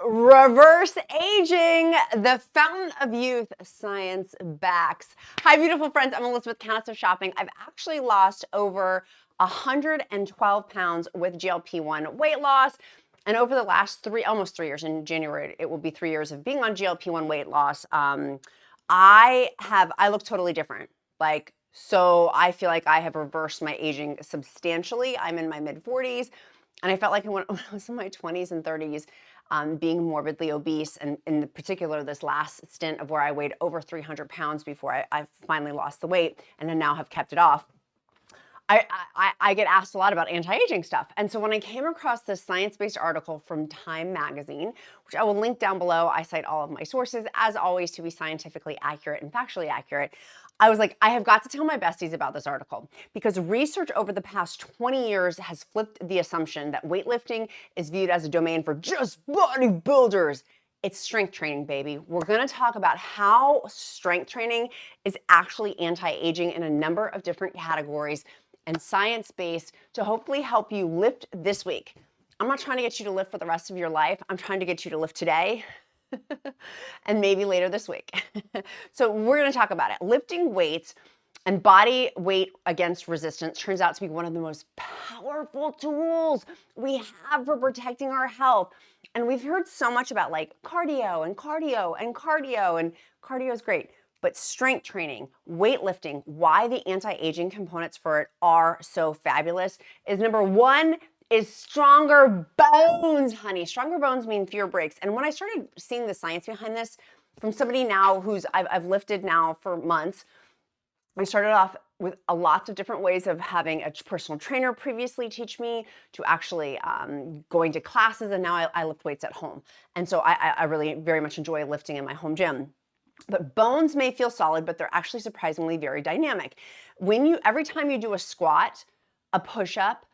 Reverse aging, the fountain of youth, science backs. Hi, beautiful friends. I'm Elizabeth, Countess of Shopping. I've actually lost over 112 pounds with GLP-1 weight loss. And over the last almost 3 years, in January, it will be 3 years of being on GLP-1 weight loss. I look totally different. So I feel like I have reversed my aging substantially. I'm in my mid 40s. And I felt like when I was in my 20s and 30s, being morbidly obese, and in particular, this last stint of where I weighed over 300 pounds before I finally lost the weight and then now have kept it off. I get asked a lot about anti-aging stuff. And so when I came across this science-based article from Time magazine, which I will link down below, I cite all of my sources, as always, to be scientifically accurate and factually accurate. I was like, I have got to tell my besties about this article because research over the past 20 years has flipped the assumption that weightlifting is viewed as a domain for just bodybuilders. It's strength training, baby. We're going to talk about how strength training is actually anti-aging in a number of different categories and science-based to hopefully help you lift this week. I'm not trying to get you to lift for the rest of your life. I'm trying to get you to lift today and maybe later this week. So we're going to talk about it. Lifting weights and body weight against resistance turns out to be one of the most powerful tools we have for protecting our health. And we've heard so much about like cardio and cardio and cardio, and cardio is great. But strength training, weightlifting, why the anti-aging components for it are so fabulous is number one is stronger bones, honey. Stronger bones mean fewer breaks. And when I started seeing the science behind this from somebody now who's I've lifted now for months, I started off with a lots of different ways of having a personal trainer previously teach me to actually going to classes, and now I lift weights at home. And so I really very much enjoy lifting in my home gym. But bones may feel solid, but they're actually surprisingly very dynamic. Every time you do a squat, a push-up,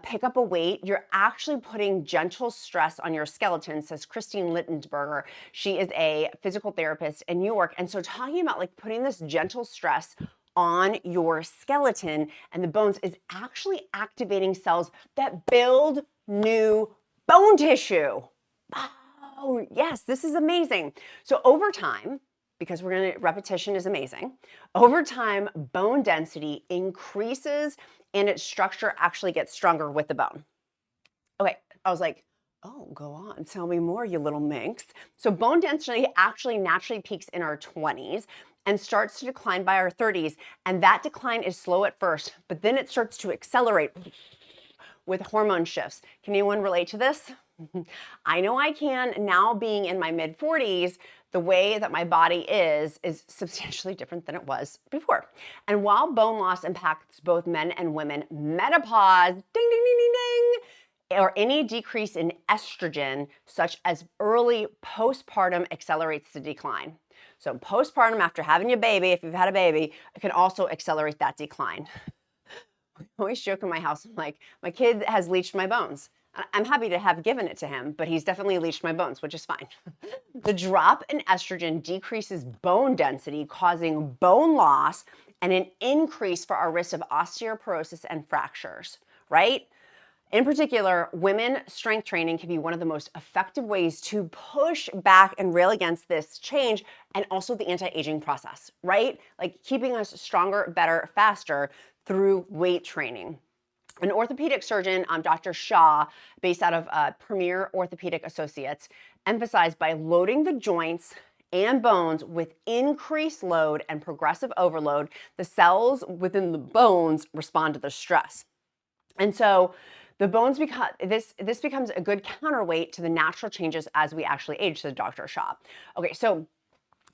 pick up a weight, you're actually putting gentle stress on your skeleton, says Christine Littensberger. She is a physical therapist in New York. And so talking about like putting this gentle stress on your skeleton and the bones is actually activating cells that build new bone tissue. Oh, yes, this is amazing. So over time, because repetition is amazing. Over time, bone density increases and its structure actually gets stronger with the bone. Okay, I was like, oh, go on, tell me more, you little minx. So bone density actually naturally peaks in our 20s and starts to decline by our 30s. And that decline is slow at first, but then it starts to accelerate with hormone shifts. Can anyone relate to this? I know I can. Now being in my mid 40s, the way that my body is substantially different than it was before. And while bone loss impacts both men and women, menopause, ding, ding, ding, ding, ding, or any decrease in estrogen, such as early postpartum, accelerates the decline. So postpartum, after having your baby, if you've had a baby, it can also accelerate that decline. I always joke in my house, I'm like, my kid has leached my bones. I'm happy to have given it to him, but he's definitely leached my bones, which is fine. The drop in estrogen decreases bone density, causing bone loss and an increase for our risk of osteoporosis and fractures, right? In particular, women strength training can be one of the most effective ways to push back and rail against this change and also the anti-aging process, right? Like keeping us stronger, better, faster through weight training. An orthopedic surgeon, Dr. Shaw, based out of Premier Orthopedic Associates, emphasized by loading the joints and bones with increased load and progressive overload, the cells within the bones respond to the stress. And so the bones this becomes a good counterweight to the natural changes as we actually age, said Dr. Shaw. Okay, so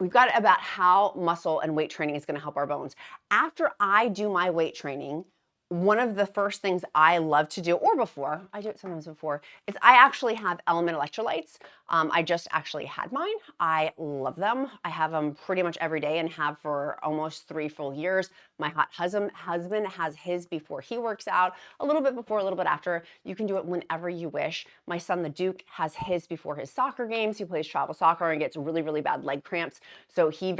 we've got about how muscle and weight training is going to help our bones. After I do my weight training, one of the first things I love to do, or before, I do it sometimes before, is I actually have LMNT electrolytes. I just actually had mine. I love them. I have them pretty much every day and have for almost 3 full years. My hot husband has his before he works out, a little bit before, a little bit after. You can do it whenever you wish. My son, the Duke, has his before his soccer games. He plays travel soccer and gets really, really bad leg cramps. So we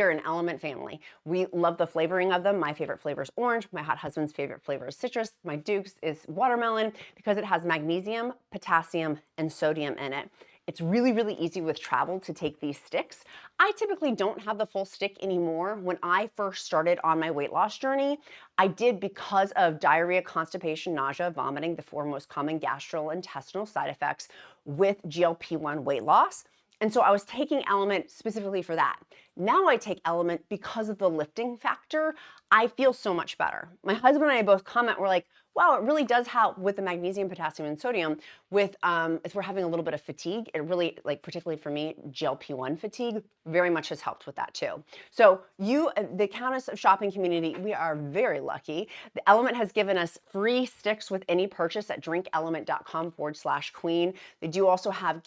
are an LMNT family. We love the flavoring of them. My favorite flavor is orange. My hot husband's favorite flavor is citrus. My Duke's is watermelon because it has magnesium, potassium, and sodium in it. It's really, really easy with travel to take these sticks. I typically don't have the full stick anymore. When I first started on my weight loss journey, I did because of diarrhea, constipation, nausea, vomiting, the four most common gastrointestinal side effects with GLP-1 weight loss. And so I was taking LMNT specifically for that. Now I take LMNT because of the lifting factor. I feel so much better. My husband and I both comment, we're like, wow, it really does help with the magnesium, potassium, and sodium with, if we're having a little bit of fatigue, it really, like particularly for me, GLP-1 fatigue very much has helped with that too. So you, the Countess of Shopping community, we are very lucky. The LMNT has given us free sticks with any purchase at drinkelement.com/queen. They do also have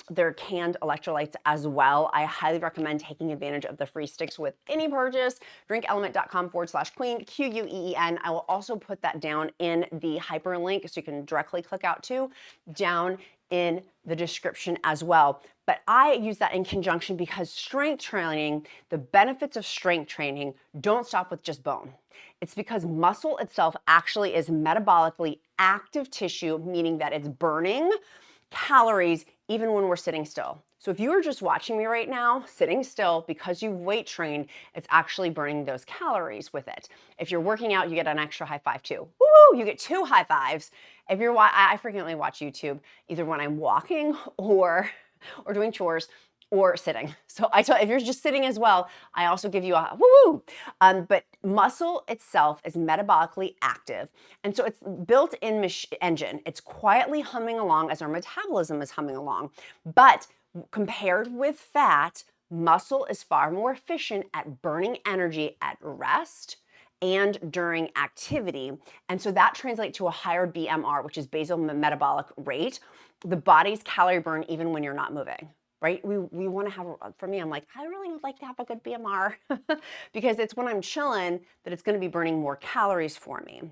they're canned electrolytes as well. I highly recommend taking advantage of the free sticks with any purchase. Drinkelement.com/queen, QUEEN. I will also put that down in the hyperlink so you can directly click out to down in the description as well. But I use that in conjunction because strength training, the benefits of strength training don't stop with just bone. It's because muscle itself actually is metabolically active tissue, meaning that it's burning calories even when we're sitting still. So if you are just watching me right now, sitting still, because you've weight trained, it's actually burning those calories with it. If you're working out, you get an extra high five too. Woo! You get 2 high fives. If you're, I frequently watch YouTube either when I'm walking or doing chores or sitting. So I tell, if you're just sitting as well, I also give you a woo-woo. But muscle itself is metabolically active. And so it's built-in engine. It's quietly humming along as our metabolism is humming along. But compared with fat, muscle is far more efficient at burning energy at rest and during activity. And so that translates to a higher BMR, which is basal metabolic rate, the body's calorie burn even when you're not moving. Right? We want to have, for me, I'm like, I really would like to have a good BMR because it's when I'm chilling that it's going to be burning more calories for me.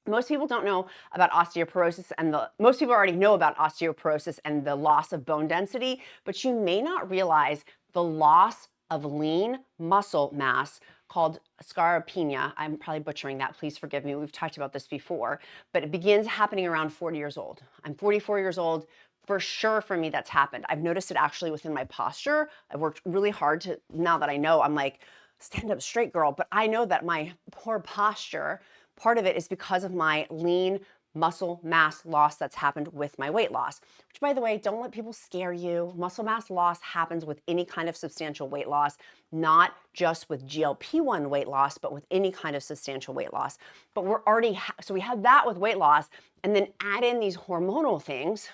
Most people don't know about osteoporosis most people already know about osteoporosis and the loss of bone density, but you may not realize the loss of lean muscle mass called sarcopenia. I'm probably butchering that. Please forgive me. We've talked about this before, but it begins happening around 40 years old. I'm 44 years old. For sure, for me, that's happened. I've noticed it actually within my posture. I've worked really hard to, now that I know, I'm like, stand up straight, girl. But I know that my poor posture, part of it is because of my lean muscle mass loss that's happened with my weight loss, which, by the way, don't let people scare you. Muscle mass loss happens with any kind of substantial weight loss, not just with GLP-1 weight loss, but with any kind of substantial weight loss. But we're already, so we have that with weight loss, and then add in these hormonal things.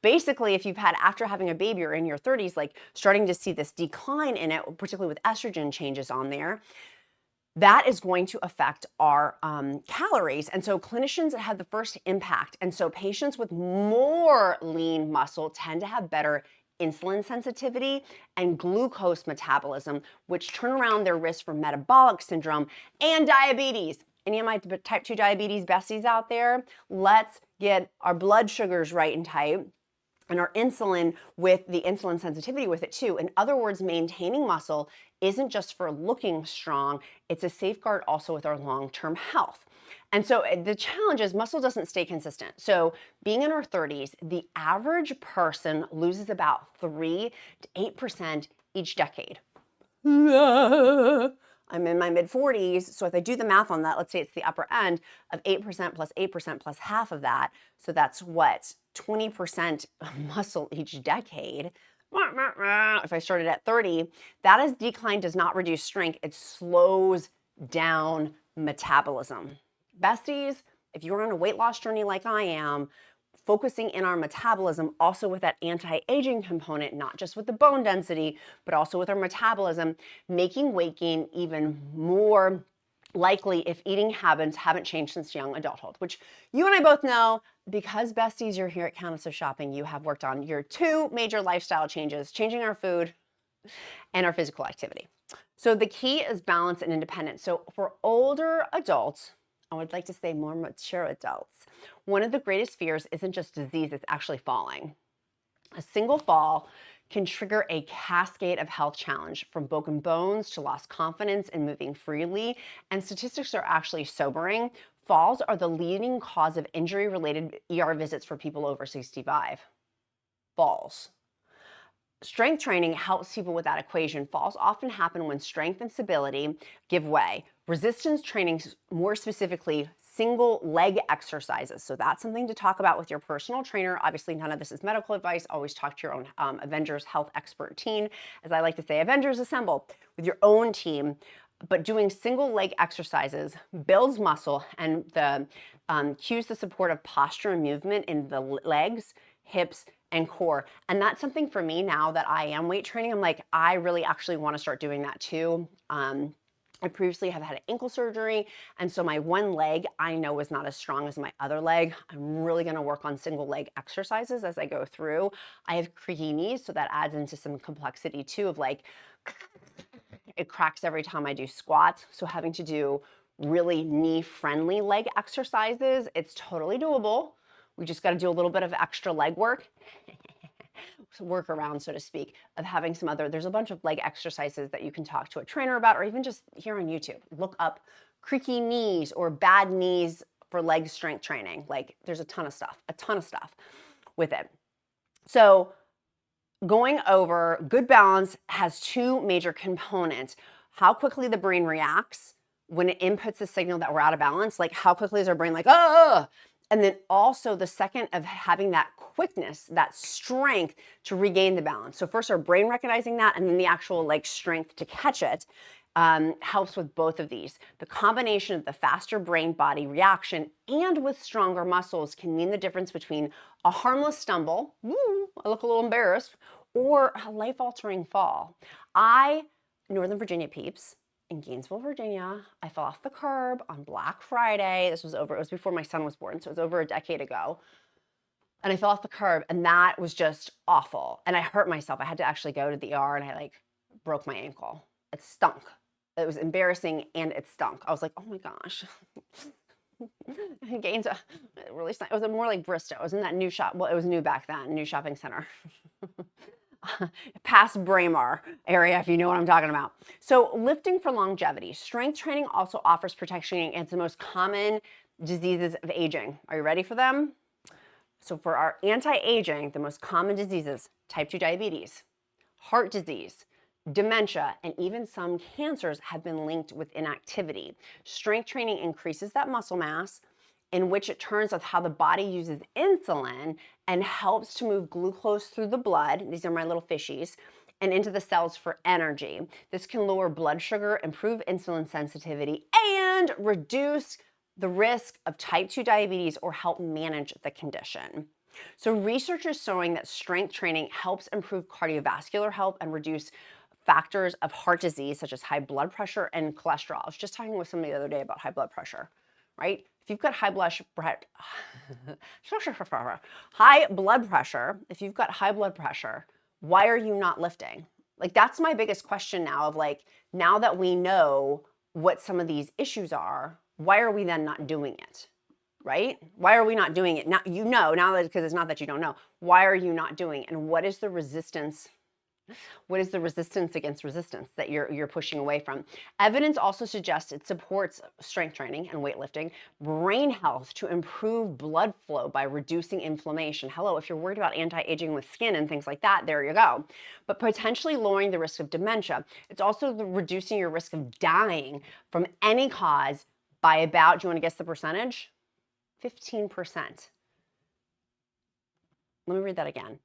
Basically, if you've had, after having a baby or in your 30s, like starting to see this decline in it, particularly with estrogen changes on there, that is going to affect our calories. And so clinicians have the first impact. And so patients with more lean muscle tend to have better insulin sensitivity and glucose metabolism, which turn around their risk for metabolic syndrome and diabetes. Any of my type 2 diabetes besties out there, let's get our blood sugars right and tight and our insulin with the insulin sensitivity with it too. In other words, maintaining muscle isn't just for looking strong, it's a safeguard also with our long-term health. And so the challenge is muscle doesn't stay consistent. So being in our 30s, the average person loses about 3 to 8% each decade. I'm in my mid-40s, so if I do the math on that, let's say it's the upper end of 8% plus 8% plus half of that, so that's what, 20% muscle each decade. If I started at 30, that is decline does not reduce strength, it slows down metabolism. Besties, if you're on a weight loss journey like I am, focusing in our metabolism, also with that anti-aging component, not just with the bone density, but also with our metabolism, making weight gain even more likely if eating habits haven't changed since young adulthood, which you and I both know, because besties, you're here at Countess of Shopping, you have worked on your 2 major lifestyle changes, changing our food and our physical activity. So the key is balance and independence. So for older adults, I would like to say more mature adults, one of the greatest fears isn't just disease, it's actually falling. A single fall can trigger a cascade of health challenge, from broken bones to lost confidence in moving freely, and statistics are actually sobering. Falls are the leading cause of injury-related ER visits for people over 65. falls. Strength training helps people with that equation. Falls often happen when strength and stability give way. Resistance training, more specifically, single leg exercises. So that's something to talk about with your personal trainer. Obviously, none of this is medical advice. Always talk to your own Avengers Health Expert team. As I like to say, Avengers Assemble with your own team. But doing single leg exercises builds muscle and cues the support of posture and movement in the legs, hips, and core. And that's something for me now that I am weight training. I'm like, I really actually want to start doing that too. I previously have had ankle surgery, and so my one leg I know is not as strong as my other leg. I'm really going to work on single leg exercises as I go through. I have creaky knees, so that adds into some complexity too of like, it cracks every time I do squats. So having to do really knee-friendly leg exercises, it's totally doable. We just got to do a little bit of extra leg work. Work around, so to speak, of having some other, there's a bunch of leg exercises that you can talk to a trainer about, or even just here on YouTube. Look up creaky knees or bad knees for leg strength training. Like there's a ton of stuff with it. So going over, good balance has two major components. How quickly the brain reacts when it inputs the signal that we're out of balance, like how quickly is our brain like, oh, and then also the second of having that quickness, that strength to regain the balance. So first our brain recognizing that, and then the actual like strength to catch it helps with both of these. The combination of the faster brain-body reaction and with stronger muscles can mean the difference between a harmless stumble, woo, I look a little embarrassed, or a life-altering fall. Northern Virginia peeps, in Gainesville, Virginia, I fell off the curb on Black Friday. It was before my son was born, so it was over a decade ago. And I fell off the curb, and that was just awful. And I hurt myself. I had to actually go to the ER, and I like broke my ankle. It stunk. It was embarrassing, and it stunk. I was like, oh my gosh. Gainesville, it really stunk. It was more like Bristow. It was in that new shop. Well, it was new back then, new shopping center. Past Braemar area, if you know what I'm talking about. So lifting for longevity. Strength training also offers protection against the most common diseases of aging. Are you ready for them? So for our anti-aging, the most common diseases, type 2 diabetes, heart disease, dementia, and even some cancers have been linked with inactivity. Strength training increases that muscle mass, in which it turns out how the body uses insulin and helps to move glucose through the blood, these are my little fishies, and into the cells for energy. This can lower blood sugar, improve insulin sensitivity, and reduce the risk of type 2 diabetes or help manage the condition. So research is showing that strength training helps improve cardiovascular health and reduce factors of heart disease such as high blood pressure and cholesterol. I was just talking with somebody the other day about high blood pressure, right? If you've got high blood pressure, why are you not lifting? Like that's my biggest question now of like, now that we know what some of these issues are, why are we then not doing it? Right? Why are we not doing it? Now, now that, because it's not that you don't know, why are you not doing it? And what is the resistance? What is the resistance against resistance that you're pushing away from? Evidence also suggests it supports strength training and weightlifting, brain health to improve blood flow by reducing inflammation. Hello, if you're worried about anti-aging with skin and things like that, there you go. But potentially lowering the risk of dementia. It's also reducing your risk of dying from any cause by about, do you want to guess the percentage? 15%. Let me read that again.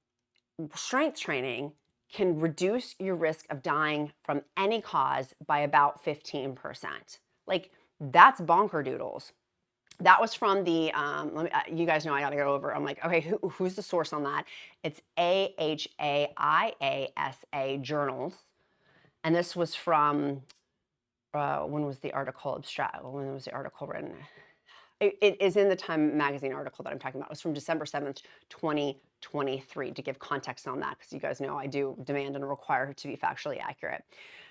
Strength training can reduce your risk of dying from any cause by about 15%. Like, that's bonker doodles. That was from the, you guys know I gotta go over. I'm like, okay, who's the source on that? It's AHAIASA Journals. And this was from, when was the article written? It is in the Time magazine article that I'm talking about. It was from December 7th, 2023, to give context on that, because you guys know I do demand and require to be factually accurate.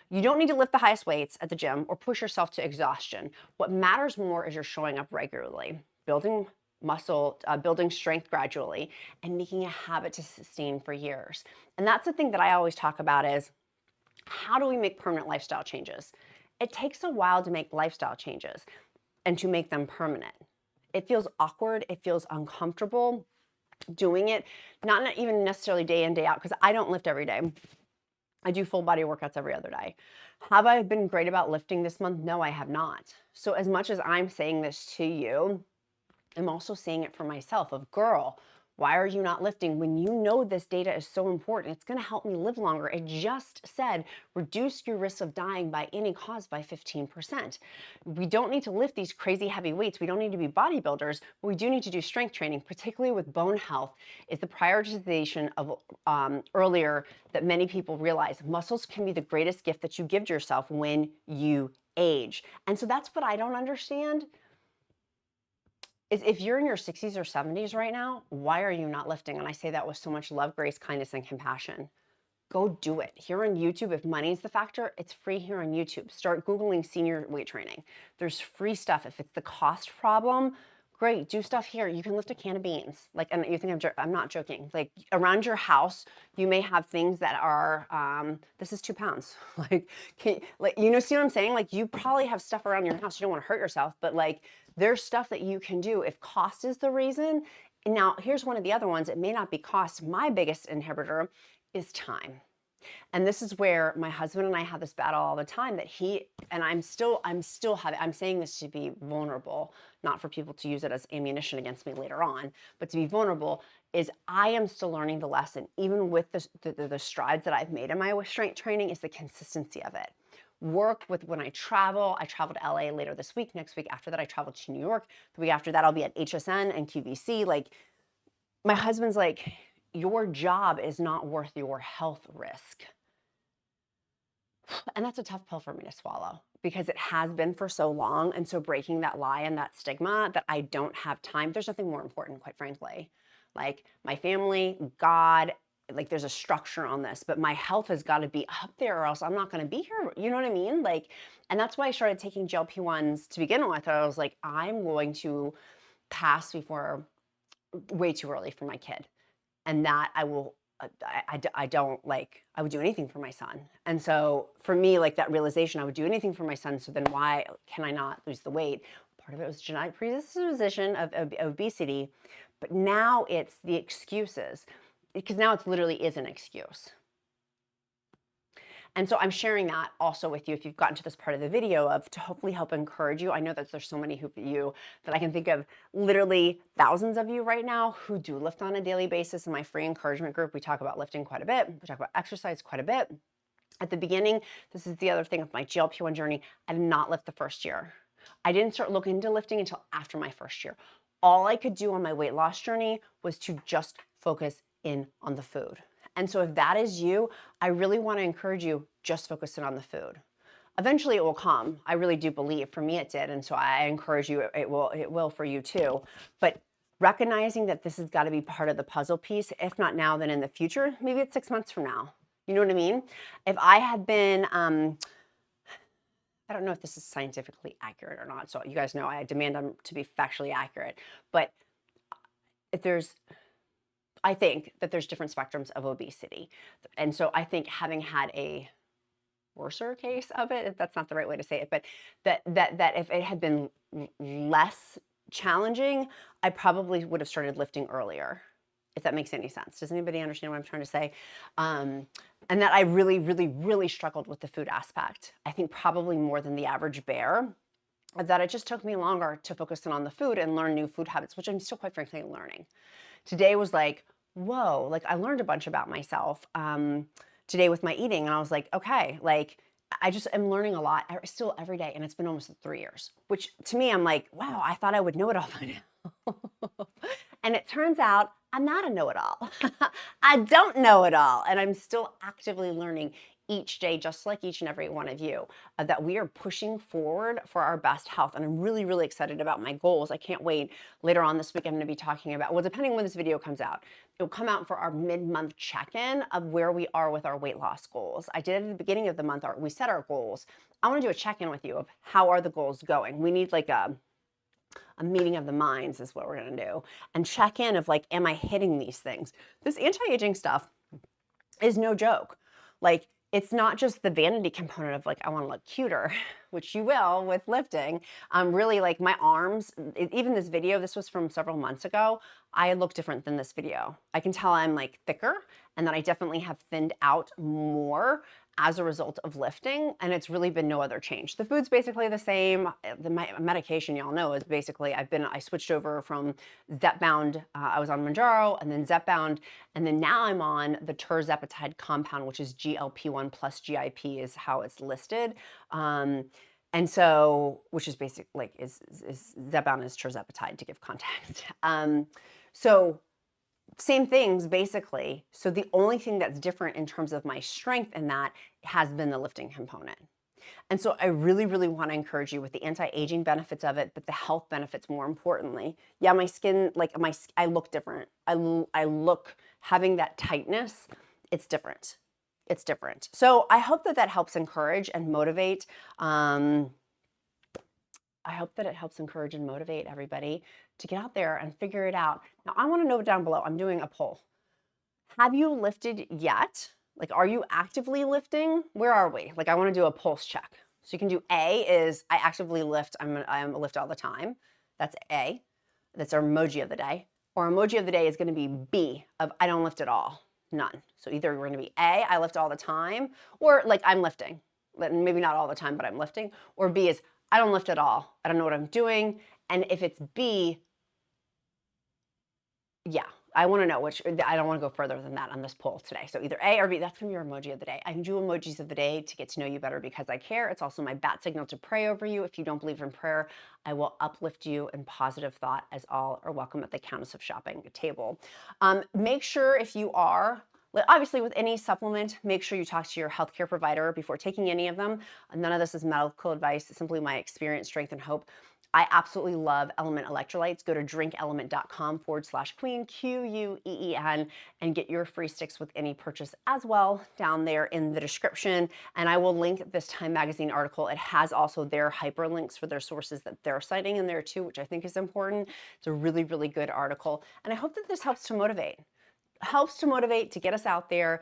You don't need to lift the highest weights at the gym or push yourself to exhaustion. What matters more is you're showing up regularly, building muscle, building strength gradually, and making a habit to sustain for years. And that's the thing that I always talk about is, how do we make permanent lifestyle changes? It takes a while to make lifestyle changes and to make them permanent. It feels awkward, it feels uncomfortable, doing it, not even necessarily day in, day out, because I don't lift every day. I do full body workouts every other day. Have I been great about lifting this month? No, I have not. So as much as I'm saying this to you, I'm also saying it for myself of, girl, why are you not lifting when you know this data is so important? It's going to help me live longer. It just said reduce your risk of dying by any cause by 15%. We don't need to lift these crazy heavy weights. We don't need to be bodybuilders, but we do need to do strength training, particularly with bone health. Is the prioritization of earlier that many people realize muscles can be the greatest gift that you give to yourself when you age. And so that's what I don't understand. Is if you're in your 60s or 70s right now, why are you not lifting? And I say that with so much love, grace, kindness, and compassion. Go do it. Here on YouTube, if money is the factor, it's free here on YouTube. Start Googling senior weight training. There's free stuff. If it's the cost problem, great, do stuff here. You can lift a can of beans. Like, and you think I'm not joking. Like around your house, you may have things that are, this is 2 pounds. Like, see what I'm saying? Like you probably have stuff around your house. You don't want to hurt yourself, but like there's stuff that you can do if cost is the reason. Now, here's one of the other ones. It may not be cost. My biggest inhibitor is time. And this is where my husband and I have this battle all the time that I'm saying this to be vulnerable, not for people to use it as ammunition against me later on, but to be vulnerable is I am still learning the lesson, even with the strides that I've made in my strength training, is the consistency of it. Work with when I travel to LA later this week. Next week after that, I travel to New York. The week after that, I'll be at HSN and QVC. Like my husband's like, your job is not worth your health risk. And that's a tough pill for me to swallow because it has been for so long. And so breaking that lie and that stigma that I don't have time, there's nothing more important, quite frankly. Like my family, God, like there's a structure on this, but my health has got to be up there or else I'm not going to be here. You know what I mean? Like, and that's why I started taking GLP-1s to begin with. I was like, I'm going to pass before way too early for my kid. And that I will, I don't like, I would do anything for my son. And so for me, like that realization, I would do anything for my son. So then why can I not lose the weight? Part of it was genetic predisposition of obesity, but now it's the excuses, because now it's literally is an excuse. And so I'm sharing that also with you if you've gotten to this part of the video of to hopefully help encourage you. I know that there's so many of you that I can think of, literally thousands of you right now who do lift on a daily basis. In my free encouragement group, we talk about lifting quite a bit. We talk about exercise quite a bit. At the beginning, this is the other thing of my GLP-1 journey, I did not lift the first year. I didn't start looking into lifting until after my first year. All I could do on my weight loss journey was to just focus in on the food. And so if that is you, I really want to encourage you, just focus in on the food. Eventually it will come. I really do believe. For me it did. And so I encourage you, it will for you too. But recognizing that this has got to be part of the puzzle piece, if not now, then in the future, maybe it's 6 months from now. You know what I mean? If I had been, I don't know if this is scientifically accurate or not. So you guys know I demand them to be factually accurate. But if I think that there's different spectrums of obesity. And so I think having had a worser case of it, if that's not the right way to say it, but that if it had been less challenging, I probably would have started lifting earlier, if that makes any sense. Does anybody understand what I'm trying to say? And that I really, really, really struggled with the food aspect. I think probably more than the average bear, that it just took me longer to focus in on the food and learn new food habits, which I'm still quite frankly learning. Today was like, whoa, like I learned a bunch about myself today with my eating. And I was like, okay, like I just am learning a lot still every day. And it's been almost 3 years, which to me, I'm like, wow, I thought I would know it all by now. And it turns out I'm not a know-it-all. I don't know it all. And I'm still actively learning each day, just like each and every one of you, that we are pushing forward for our best health. And I'm really, really excited about my goals. I can't wait. Later on this week, I'm going to be talking about, well, depending on when this video comes out, it will come out for our mid-month check-in of where we are with our weight loss goals. I did at the beginning of the month, we set our goals. I want to do a check-in with you of how are the goals going. We need like a meeting of the minds is what we're going to do, and check in of like, am I hitting these things? This anti-aging stuff is no joke. Like, it's not just the vanity component of like, I want to look cuter, which you will with lifting. Really like my arms, even this video, this was from several months ago. I look different than this video. I can tell I'm like thicker and that I definitely have thinned out more as a result of lifting, and it's really been no other change. The food's basically the same. My medication, y'all know, is basically I switched over from Zepbound. I was on Mounjaro and then Zepbound, and then now I'm on the Tirzepatide compound, which is GLP-1 plus GIP is how it's listed. And so, which is basic, like is Zepbound is Tirzepatide to give context. So same things basically. So the only thing that's different in terms of my strength in that has been the lifting component. And so I really, really want to encourage you with the anti-aging benefits of it, but the health benefits more importantly. Yeah, my skin, like I look different. I look, having that tightness, it's different. It's different. So I hope that that helps encourage and motivate. I hope that it helps encourage and motivate everybody to get out there and figure it out. Now, I want to know down below, I'm doing a poll. Have you lifted yet? Like, are you actively lifting? Where are we? Like, I want to do a pulse check. So you can do A is I actively lift. I'm a lift all the time. That's A. That's our emoji of the day. Or emoji of the day is going to be B of I don't lift at all. None. So either we're going to be A, I lift all the time, or like I'm lifting. Maybe not all the time, but I'm lifting. Or B is I don't lift at all. I don't know what I'm doing. And if it's B, yeah, I want to know which. I don't want to go further than that on this poll today. So either A or B, that's going to be your emoji of the day. I can do emojis of the day to get to know you better because I care. It's also my bat signal to pray over you. If you don't believe in prayer, I will uplift you in positive thought, as all are welcome at the Countess of Shopping table. Make sure if you are, obviously with any supplement, make sure you talk to your healthcare provider before taking any of them. None of this is medical advice. It's simply my experience, strength, and hope. I absolutely love LMNT electrolytes. Go to drinkelement.com/queen, QUEEN, and get your free sticks with any purchase as well down there in the description. And I will link this Time Magazine article. It has also their hyperlinks for their sources that they're citing in there too, which I think is important. It's a really, really good article. And I hope that this helps to motivate. Helps to motivate to get us out there.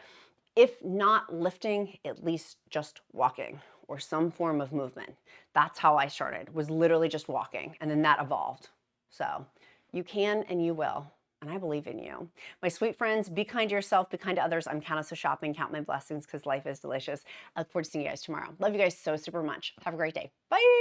If not lifting, at least just walking or some form of movement. That's how I started, was literally just walking, and then that evolved. So you can and you will, and I believe in you. My sweet friends, be kind to yourself, be kind to others. I'm Countess of Shopping. Count my blessings because life is delicious. I look forward to seeing you guys tomorrow. Love you guys so super much. Have a great day. Bye.